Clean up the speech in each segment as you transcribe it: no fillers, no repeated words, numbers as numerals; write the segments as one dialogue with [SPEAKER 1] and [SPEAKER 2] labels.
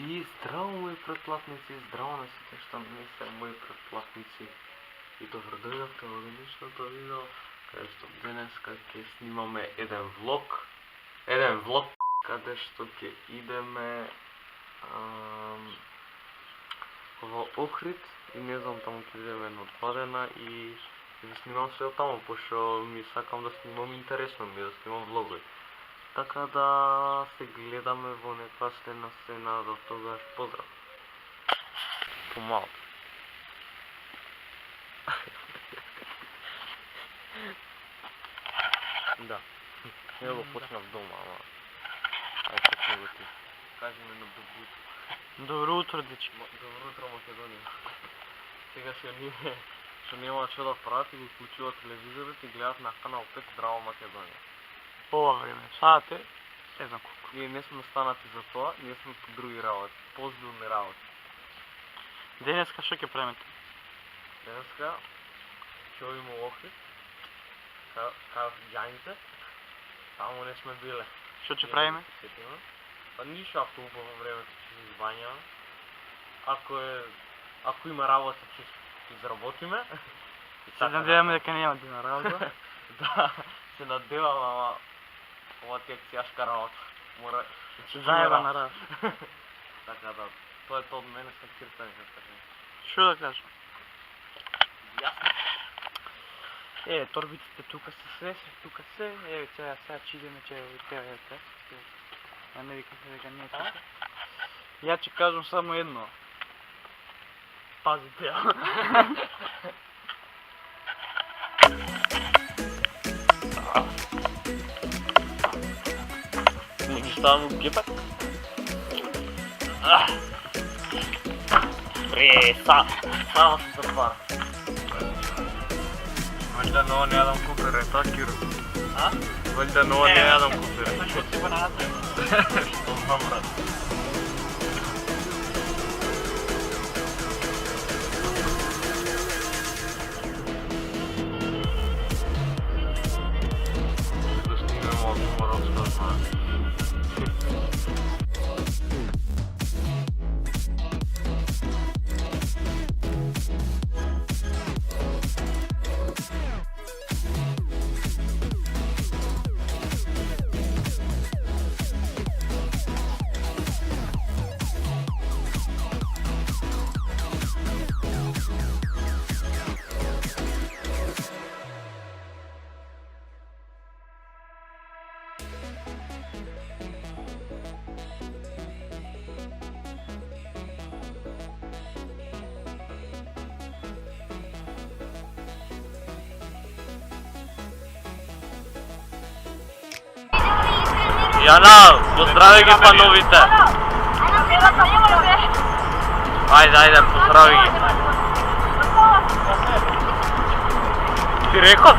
[SPEAKER 1] И здраво, мои предплатници, здраво на сите што не се мои предплатници. И добро дојдовте во денешното видео, каде што денеска ќе снимаме еден влог, каде што ќе идеме во Охрид и не знам, таму ќе идеме едно 2 дена и ќе снимам се од таму, пошто ми сакам да снимам интересно, да снимам влогови. Така да се гледаме во некоја следна сцена, до тогаш поздрав. Помалку. Да. Не го почнав дома, ама. Ајде почни го ти. Кажи ми на добро утро.
[SPEAKER 2] Добро утро, дечки.
[SPEAKER 1] Добро утро, Македонија. Сега што нема што да прават и го уклучуваат телевизорот и гледат на канал 5 Здраво Македонија.
[SPEAKER 2] Ова време, саат е, не знам колку.
[SPEAKER 1] Ние не сме станати за тоа, ние сме по други работи, позбилни работи.
[SPEAKER 2] Денеска што ќе правиме?
[SPEAKER 1] Денеска ќе одиме во Охрид, кај Јаните, таму не сме биле.
[SPEAKER 2] Што ќе правиме?
[SPEAKER 1] Па ништо, ако убаво време ќе се избањаме. Ако има работа ќе изработиме.
[SPEAKER 2] Се надеваме дека нема да има работа.
[SPEAKER 1] Да, се надевам, ама ова ти е тешка работа. Мора
[SPEAKER 2] Заеба на работа.
[SPEAKER 1] Така да, тоа е тоа од мене, сам киртани да кажем.
[SPEAKER 2] Што да кажам?
[SPEAKER 1] Јасно.
[SPEAKER 2] Торбиците тука се, тука се. Еве сега ќе идеме, ќе тебе. Ја не викам дека не е тука. Ја ќе кажам само едно. Пазите ја.
[SPEAKER 1] Не ги ставам у гепак? Само се затвара.
[SPEAKER 2] Валјда ново не јадам купере, та Киро.
[SPEAKER 1] А?
[SPEAKER 2] Валјда ново не јадам купере.
[SPEAKER 1] Што ти бананата? Што знам, брат. Да стигнем од Моравска зна.
[SPEAKER 2] Јана, поздрави ги пановите. Ајде, поздрави ги. Ти реков?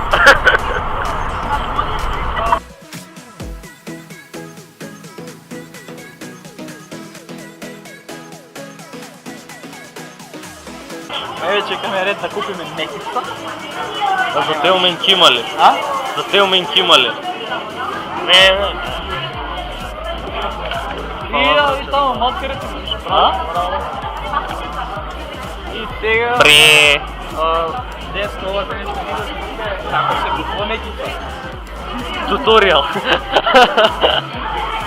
[SPEAKER 2] Еве чекаме ред да купиме мекица.
[SPEAKER 1] За те умен кимале.
[SPEAKER 2] А?
[SPEAKER 1] За те умен кимале.
[SPEAKER 2] Не. И само маскарите ми ще правят. И сега...
[SPEAKER 1] Бре!
[SPEAKER 2] Днес ова денешна видео ще видите како се купува мекица.
[SPEAKER 1] Туторијал.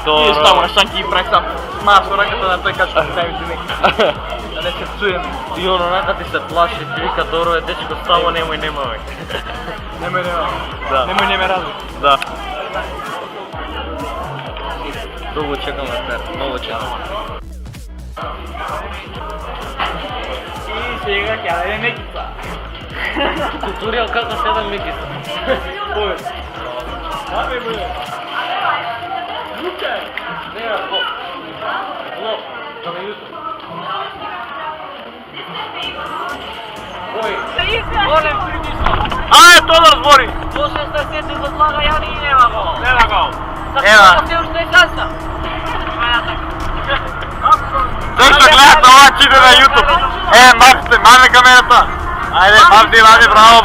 [SPEAKER 2] Видиш таму, шан ќе ги прави сам. Маа со раката на тој качка правите мекица. Да не се псуеме.
[SPEAKER 1] И оно нака ти се плаши, ти вика Доро е дечко, само немој, бе.
[SPEAKER 2] Немој.
[SPEAKER 1] Да.
[SPEAKER 2] Немој не ме разли.
[SPEAKER 1] Да. Долго чекаме, Пер, много чекаме.
[SPEAKER 2] И сега ќе даде мекица.
[SPEAKER 1] Туторијал како се да мекица.
[SPEAKER 2] Ой. Абе, бе. Лучај.
[SPEAKER 1] Не, да ме јутро.
[SPEAKER 2] Ой. Голем притисок.
[SPEAKER 1] Ајде, Тодор збори!
[SPEAKER 2] После сте сети за тлага Јани и нема го.
[SPEAKER 1] Нема го.
[SPEAKER 2] Така се уште шанса.
[SPEAKER 1] Тој што гледат ова ќе иде на YouTube. Мавте, маме камерата. Ајде, мавди, браво.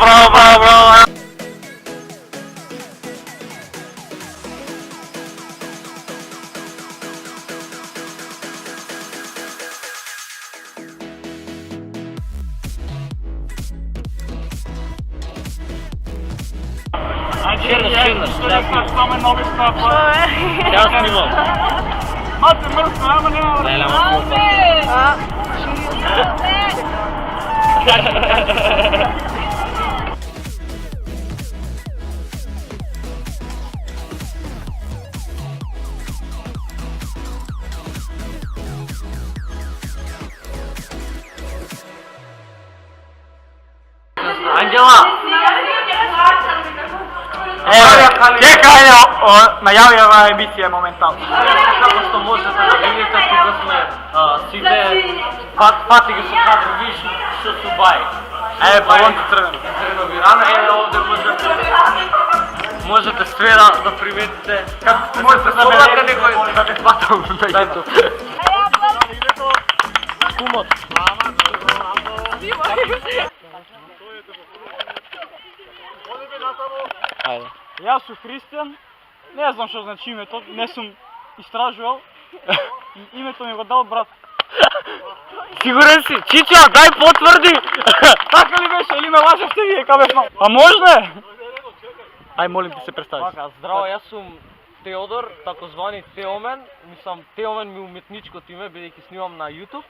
[SPEAKER 2] Само нови стъпа.
[SPEAKER 1] Тя снимам.
[SPEAKER 2] Мате мръсно, ама няма
[SPEAKER 1] Леле, ама Ангела!
[SPEAKER 2] Чекай, најавјава емисија моментално.
[SPEAKER 1] Како што можете да видите, тука сме сите пати ги се кадри, виж што су бај.
[SPEAKER 2] Е, балонче црвено.
[SPEAKER 1] Реновирана, еве овде можете све да приметите. Како
[SPEAKER 2] Можете да
[SPEAKER 1] собрате некој да те фатам на YouTube. Кумот.
[SPEAKER 2] Ајде. Јас сум Христијан, не знам што значи името, не сум истражувал. Името ми го дал брат.
[SPEAKER 1] Сигурен си? Чичо, дај потврди!
[SPEAKER 2] Така ли беше или ме лажевте вие, кај бев? А може? Ај молим ти се представиш.
[SPEAKER 1] Така, здраво, јас сум Теодор, такозвани Теомен. Мислам, Теомен ми уметничкото име, бидејќи снимам на YouTube.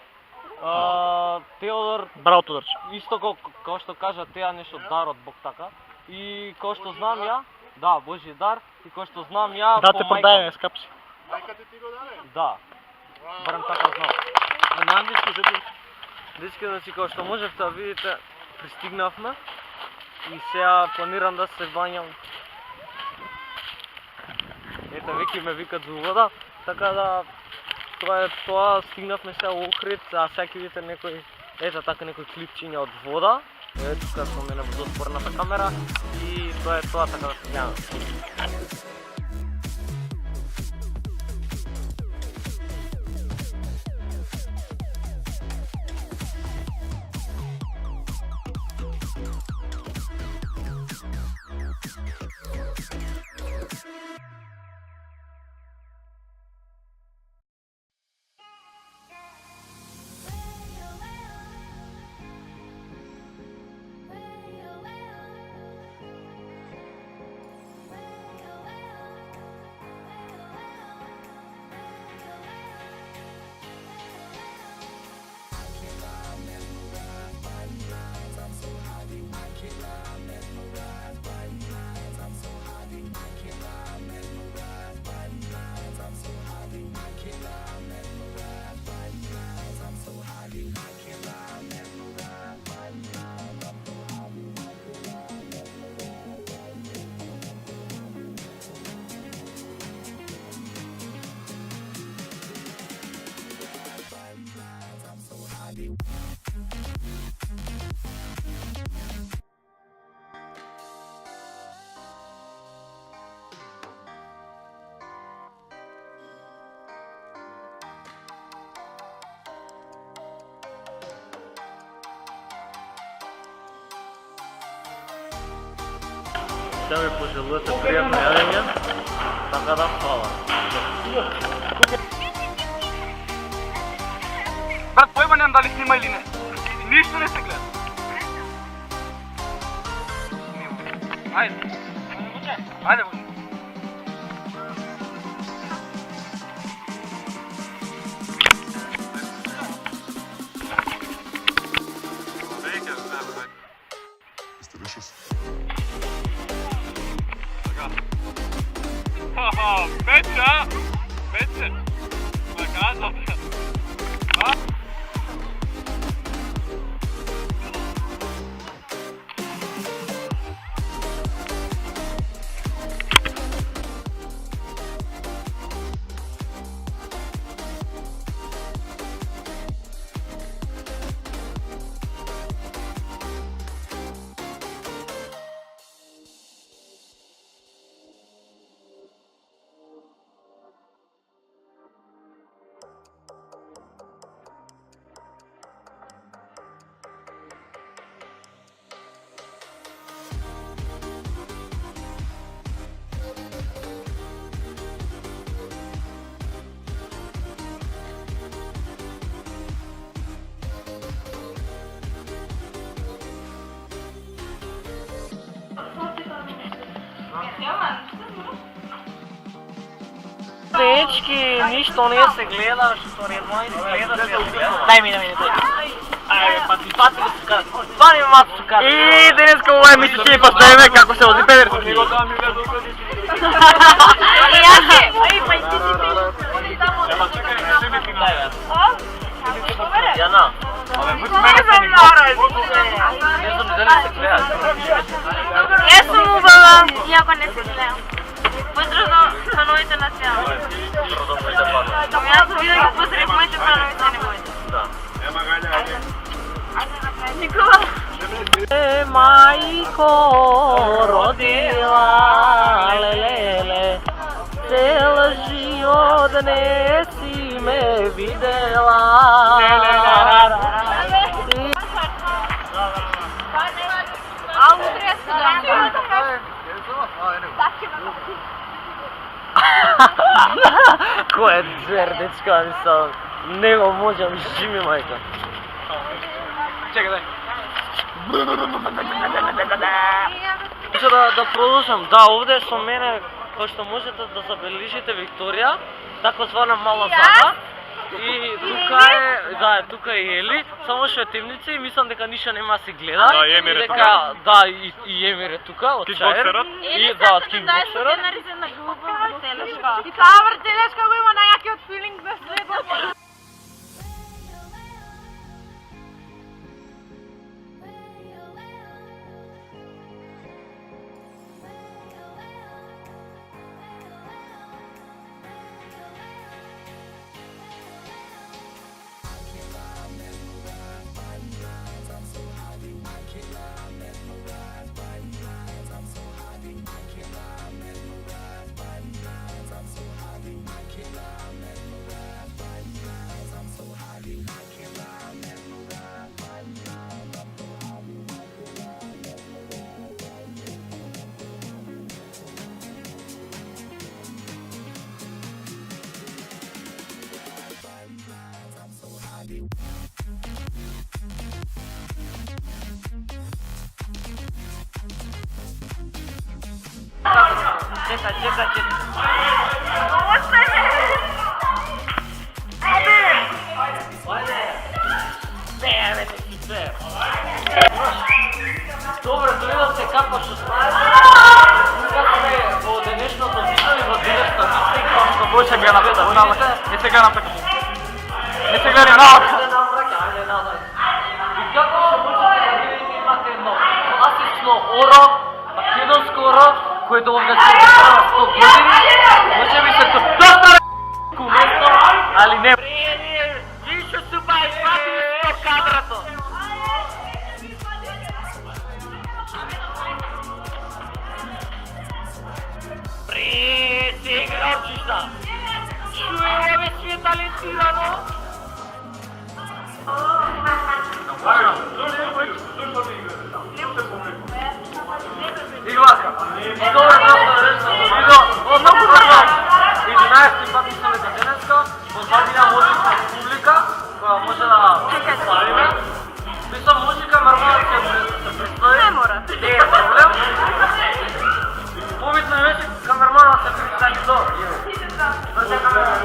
[SPEAKER 1] Теодор,
[SPEAKER 2] Браво Тодорче.
[SPEAKER 1] исто како што кажа Теја, нешто дар од Бог така. И кој што знам ја, да, Божи дар, и кој што знам ја
[SPEAKER 2] Да
[SPEAKER 1] по
[SPEAKER 2] те
[SPEAKER 1] мајка.
[SPEAKER 2] продајаме, скапси.
[SPEAKER 1] Да, барем така знам. А на англиски се дечки, значи како што можете да видите, пристигнавме и сега планирам да се бањам. Ете, веќе ме викат за вода, така да тоа е тоа, стигнавме сега во Охрид, а сега ќе видите некој, ете така некој клипчиња од вода. Ето тука со мене во затворената камера и тоа е тоа, така да се гледаме. Да ми пожелувате пријатно јадење, така да фала.
[SPEAKER 2] Брат, појма немам дали снима или не. Ништо не се гледа. Ајде. Ајде, Боже. Пече! Пече! Ма казвам. А?
[SPEAKER 1] Дечки, нищо не се гледа, според моите гледа се гледа.
[SPEAKER 2] Дай ми, дай.
[SPEAKER 1] Айде, пати го тука. Пани мато тука.
[SPEAKER 2] И денеска овај ми се ќе поставиме како се вози певерски.
[SPEAKER 1] Јана.
[SPEAKER 2] Не знам дали се гледа.
[SPEAKER 3] Јас сум убава, иако не се гледам. Поздрав до фановите на Сјана. Јас сум видел ги поздрав моите фанови се неговите.
[SPEAKER 1] Да.
[SPEAKER 3] Никола.
[SPEAKER 1] Мајко родила, лелеле, цел живот не си ме видела.
[SPEAKER 3] А утре јас студам.
[SPEAKER 1] Кој е звер, дечка, мисля, него може ми жими мајка.
[SPEAKER 2] Чекај, дай.
[SPEAKER 1] Да продолжам, да, овде со мене, кој што можете да забележите Викторија, така звана мала зада. И тука е, да, тука е Ели, само што е темница и мислам дека ништо нема да се гледа.
[SPEAKER 4] Да, и Емир е
[SPEAKER 1] дека,
[SPEAKER 4] тука.
[SPEAKER 1] да, и Емир е тука, од Чаер.
[SPEAKER 4] Кикбоксерот.
[SPEAKER 1] И да, од кикбоксерот.
[SPEAKER 3] нарисена глупа вртелешка. И таа вртелешка го има најакиот филинг за следот.
[SPEAKER 2] Чекај.
[SPEAKER 1] Добре, дојдов се како што знаете. Како е во денешното видео и во денешната статистика, што
[SPEAKER 2] Бојше гледам така, не се гледам така. Не се гледам
[SPEAKER 1] Ајде
[SPEAKER 2] наока.
[SPEAKER 1] назад. И како што можете да видите, имате едно класично оро, македонско оро, кое до овде се дешава 100 години. Може би се то доста куместо, али не.
[SPEAKER 2] Вишо супа и пати со кадрато.
[SPEAKER 1] Играчишта. Чуе ове си е талентирано. И гласка. И тоа е доста речено видео. Односно кажам, 11 пати сме за денеска, позадија музична публика, која може да представиме. Мислам, музика нормално ќе се представи.
[SPEAKER 3] Не мора.
[SPEAKER 1] Не е проблем. Побитно е вече камермана се представи до. Врте камера.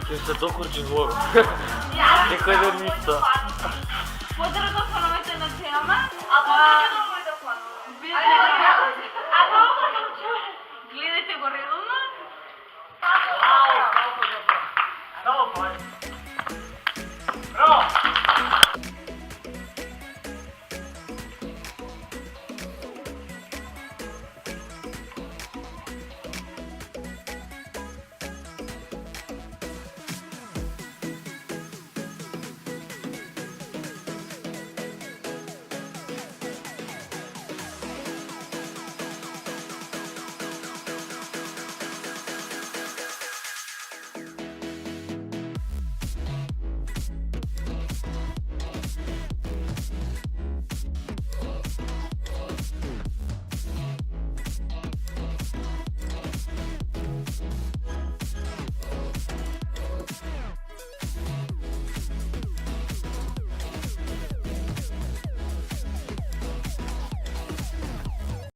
[SPEAKER 1] Ќе се докорчи злого. Некој ден ништо.
[SPEAKER 3] Поздрав до фановите на Сјана.